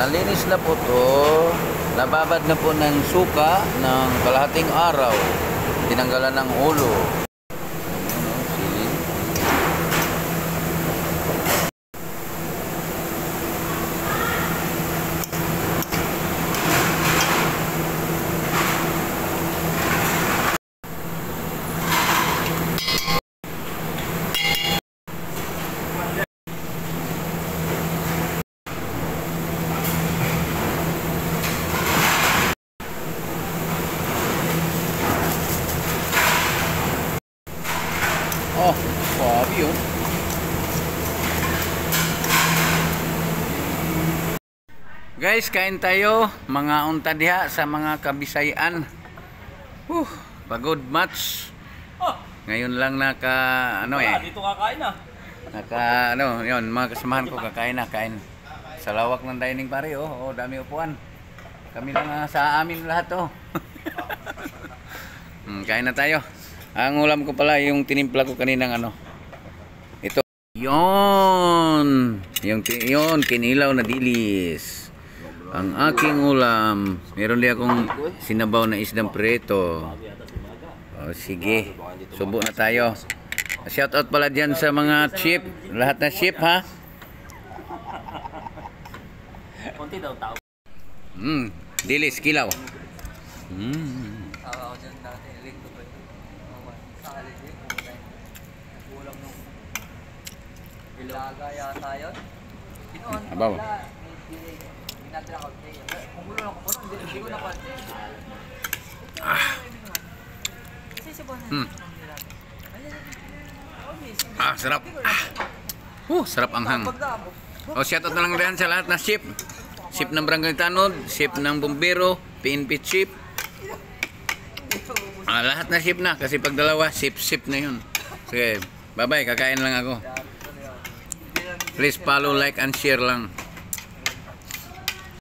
Nalinis na po to. Nababad na po ng suka ng kalahating araw. Tinanggalan ng ulo. Oh, swabe yun. Guys, kain tayo. Mga unta diha sa mga Kabisayan. Pagod match. Ngayon lang Dito kakain na. Yun, mga kasamahan ko kakain na, kain. Sa lawak ng dining pare, dami upuan. Kami lang sa amin lahat, kain na tayo. Ang ulam ko pala yung tinimpla ko kaninang ito. Yon kinilaw na dilis. Ang aking ulam. Meron din akong sinabaw na isdang preto. Sige, subo na tayo. Shout out pala dyan sa mga chip. Lahat na chip, ha? Konti daw tao. Dilis, kilaw. Ako dyan natin. Link to ba? Sa haliday. Kulang nung ilaga yata yun. Abaw. Binatira ko. Kung gulo lang ko po, hindi ko napansin. Sarap. Sarap ang hang. Shout out na lang rin sa lahat na ship. Ship ng Barangay Tanod, ship ng Bumbero, PNP ship. Lahat na ship na kasi pag dalawa, ship na yun. Sige, bye-bye, kakain lang ako. Please follow, like, and share lang.